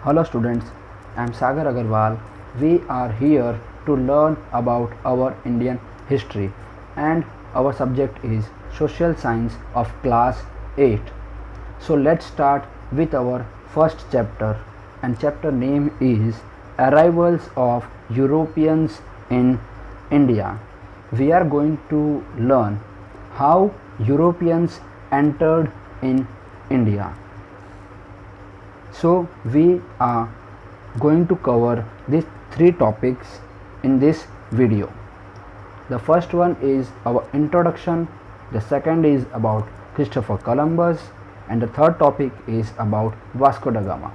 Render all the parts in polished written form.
Hello students, I am Sagar Agarwal. We are here to learn about our Indian history and our subject is Social Science of class 8. So let's start with our first chapter and chapter name is Arrivals of Europeans in India. We are going to learn how Europeans entered in India. So we are going to cover these three topics in this video. The first one is our introduction, the second is about Christopher Columbus, and the third topic is about Vasco da Gama.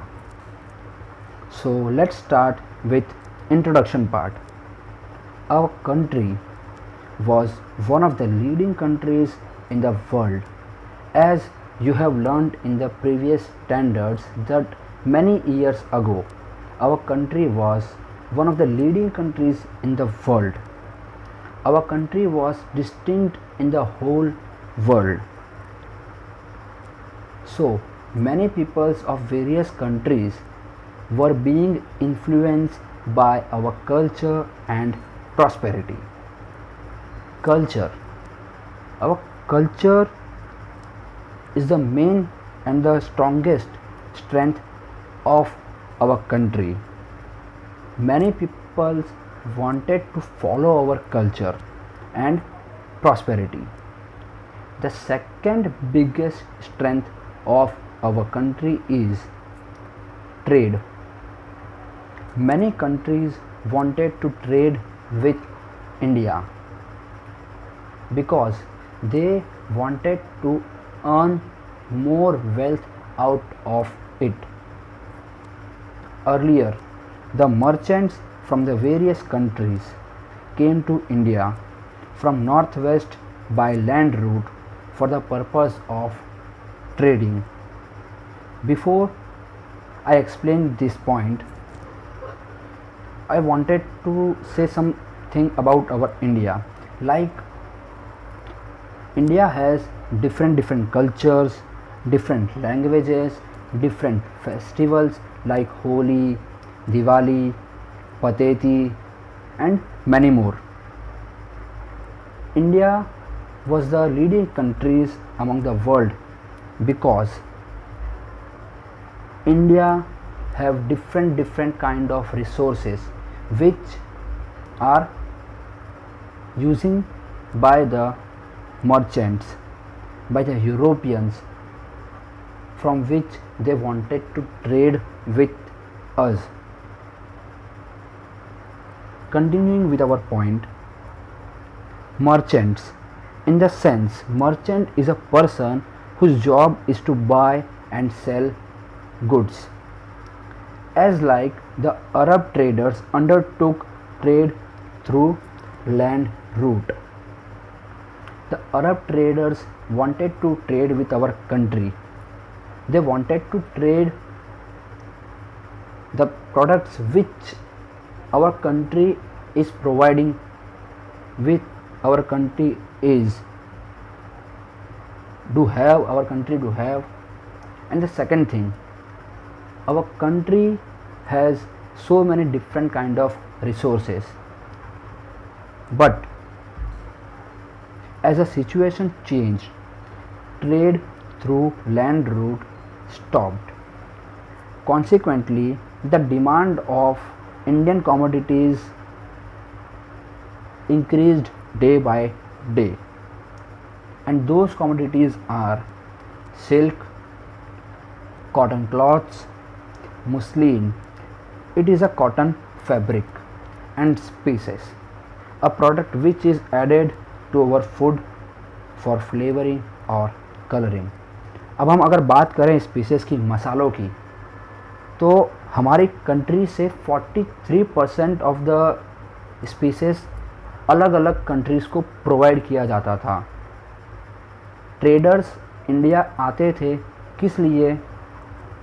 So let's start with introduction part. Our country was one of the leading countries in the world. As you have learned in the previous standards that many years ago, our country was one of the leading countries in the world. Our country was distinct in the whole world. So many peoples of various countries were being influenced by our culture and prosperity. Culture. Our culture is the main and the strongest strength of our country. Many people wanted to follow our culture and prosperity. The second biggest strength of our country is trade. Many countries wanted to trade with India because they wanted to earn more wealth out of it. Earlier, the merchants from the various countries came to India from northwest by land route for the purpose of trading. Before I explain this point, I wanted to say something about our India. Like India has different cultures, different languages, different festivals like Holi, Diwali, Pateti and many more. India was the leading countries among the world because India have different kind of resources which are using by the merchants, by the Europeans, from which they wanted to trade with us. Continuing with our point, merchants. In the sense, merchant is a person whose job is to buy and sell goods. As like the Arab traders undertook trade through land route. The Arab traders wanted to trade with our country. They wanted to trade the products which our country is providing with our country is do have our country to have. And the second thing, our country has so many different kind of resources, but as the situation changed, trade through land route stopped. Consequently, the demand of Indian commodities increased day by day, and those commodities are silk, cotton cloths, muslin. It is a cotton fabric, and spices, a product which is added to our food for flavoring और colouring. अब हम अगर बात करें species की, मसालों की, तो हमारी कंट्री से 43% ऑफ द स्पीसीज अलग अलग कंट्रीज़ को प्रोवाइड किया जाता था. ट्रेडर्स इंडिया आते थे किस लिए?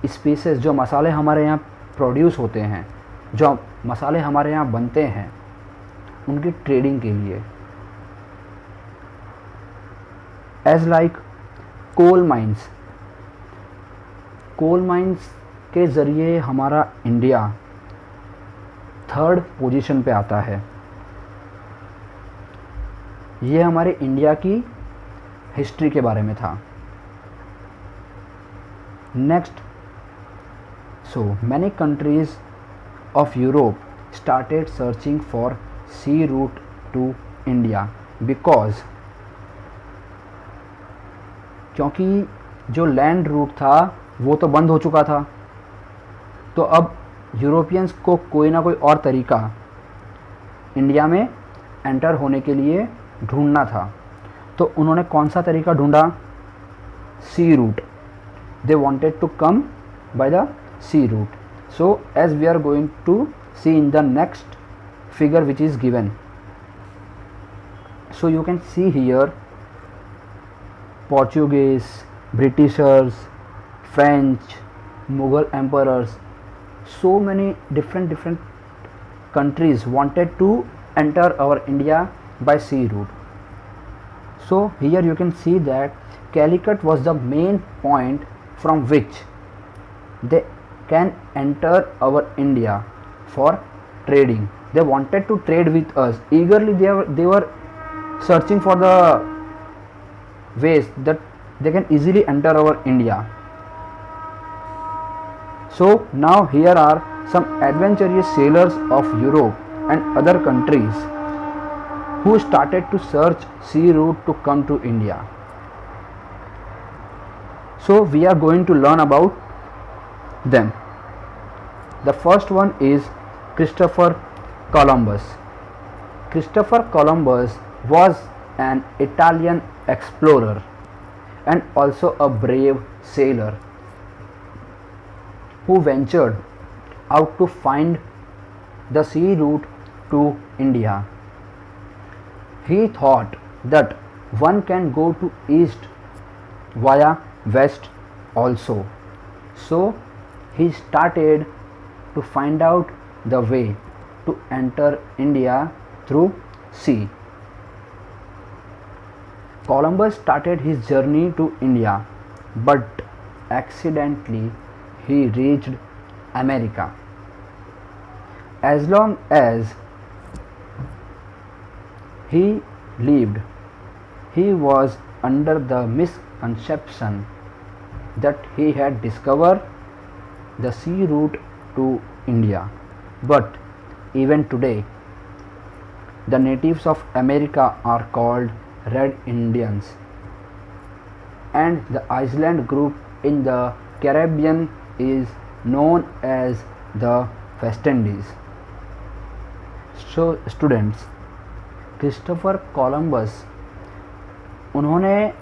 स्पीसीज जो मसाले हमारे यहाँ प्रोड्यूस होते हैं, जो मसाले हमारे यहाँ बनते हैं, उनकी ट्रेडिंग के लिए. एज लाइक कोल माइंस के ज़रिए हमारा इंडिया थर्ड पोजीशन पे आता है। ये हमारे इंडिया की हिस्ट्री के बारे में था। Next, so many countries of Europe started searching for sea route to India because, क्योंकि जो लैंड रूट था वो तो बंद हो चुका था, तो अब यूरोपियंस को कोई ना कोई और तरीका इंडिया में एंटर होने के लिए ढूंढना था। तो उन्होंने कौन सा तरीका ढूंढा? Sea route. They wanted to come by the sea route. So as we are going to see in the next figure which is given. So you can see here Portuguese, Britishers, French, Mughal emperors, so many different countries wanted to enter our India by sea route. So here you can see that Calicut was the main point from which they can enter our India for trading. They wanted to trade with us eagerly. They were searching for the ways that they can easily enter our India. So now here are some adventurous sailors of Europe and other countries who started to search sea route to come to India. So we are going to learn about them. The first one is Christopher Columbus. Christopher Columbus was an Italian explorer and also a brave sailor who ventured out to find the sea route to India. He thought that one can go to east via west also. So he started to find out the way to enter India through sea. Columbus started his journey to India, but accidentally he reached America. As long as he lived, he was under the misconception that he had discovered the sea route to India. But even today, the natives of America are called Red Indians, and the island group in the Caribbean is known as the West Indies. So students, Christopher Columbus, उन्होंने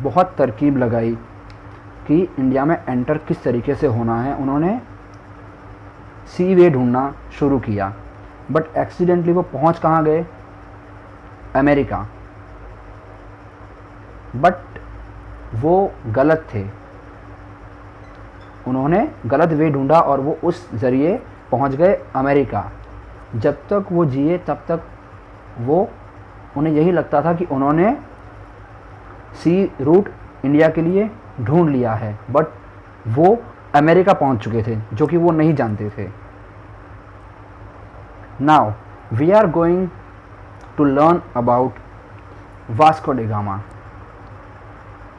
बहुत तरकीब लगाई कि India में enter किस तरीके से होना है। उन्होंने सी वे ढूंढना शुरू किया, बट एक्सीडेंटली वो पहुंच कहाँ गए? अमेरिका। बट वो गलत थे, उन्होंने गलत वे ढूंढा और वो उस ज़रिए पहुंच गए अमेरिका। जब तक वो जिए तब तक वो उन्हें यही लगता था कि उन्होंने सी रूट इंडिया के लिए ढूंढ लिया है, बट वो अमेरिका पहुंच चुके थे, जो कि वो नहीं जानते थे। Now we are going to learn about Vasco da Gama.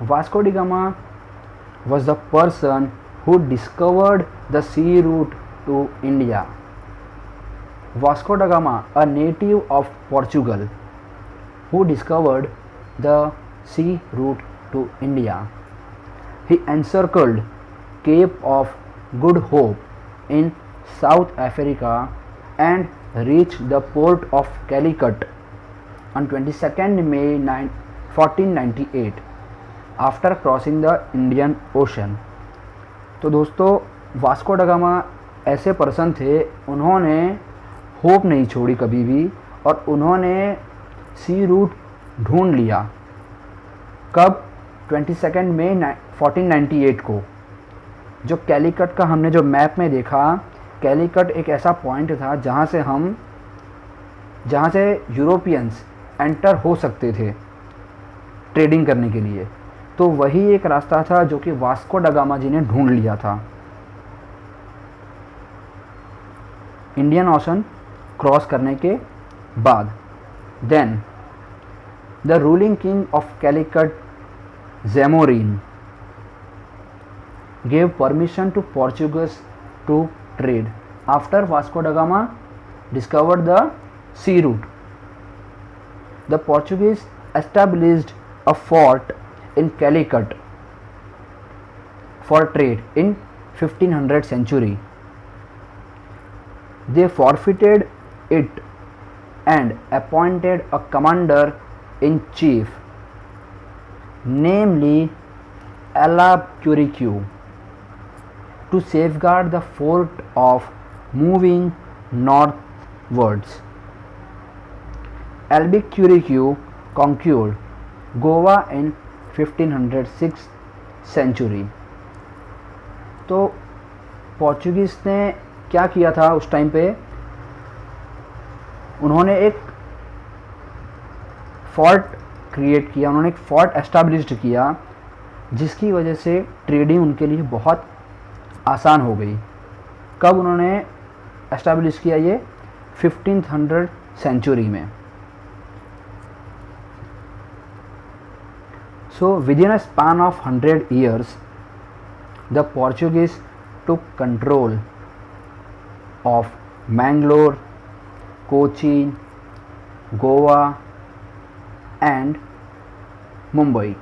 Vasco da Gama was the person who discovered the sea route to India. Vasco da Gama, a native of Portugal, who discovered the sea route to India. He encircled Cape of Good Hope in South Africa and reached the port of Calicut on 22nd May 1498 after crossing the Indian Ocean. तो दोस्तों, Vasco da Gama ऐसे person थे, उन्होंने hope नहीं छोड़ी कभी भी और उन्होंने सी रूट ढूंढ लिया। कब? 22 मई 1498 को। जो कैलिकट का हमने जो मैप में देखा, कैलिकट एक ऐसा पॉइंट था जहाँ से यूरोपियंस एंटर हो सकते थे ट्रेडिंग करने के लिए। तो वही एक रास्ता था जो कि वास्को ड गामा जी ने ढूंढ लिया था इंडियन ओशन क्रॉस करने के बाद। Then the ruling king of Calicut Zamorin gave permission to Portuguese to trade after Vasco da Gama discovered the sea route. The Portuguese established a fort in Calicut for trade in 1500 century. They fortified it and appointed a commander in chief, namely Albuquerque, to safeguard the fort of moving northwards. Albuquerque conquered Goa in 1506 century. तो Portuguese ने क्या किया था उस time पे, उन्होंने एक fort create किया, उन्होंने एक फोर्ट एस्टैब्लिश्ड किया जिसकी वजह से ट्रेडिंग उनके लिए बहुत आसान हो गई। कब उन्होंने एस्टैब्लिश किया ये? 1500 सेंचुरी में। So with in a span of 100 years the Portuguese took control of Mangalore, Cochin, Goa and Mumbai.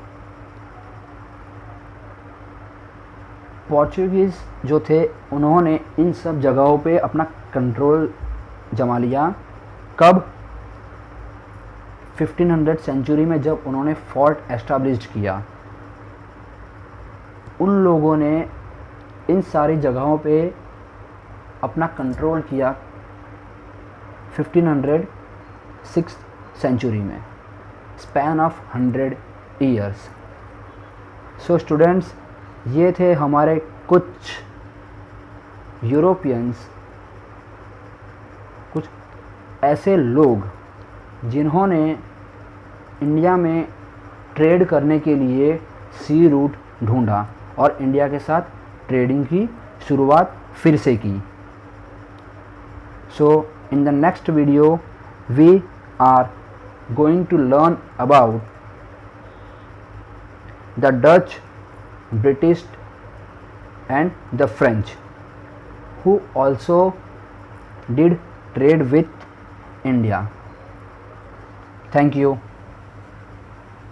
Portuguese जो थे उन्होंने इन सब जगहों पे अपना कंट्रोल जमा लिया। कब? 1500 सेंचुरी में, जब उन्होंने फोर्ट एस्टैब्लिश्ड किया। उन लोगों ने इन सारी जगहों पे अपना कंट्रोल किया 1506 सेंचुरी में, span of 100 years। So students, ये थे हमारे कुछ यूरोपियंस, कुछ ऐसे लोग जिन्होंने इंडिया में ट्रेड करने के लिए सी रूट ढूंढा और इंडिया के साथ ट्रेडिंग की शुरुआत फिर से की। So in the next video we are going to learn about the Dutch, British and the French, who also did trade with India. Thank you.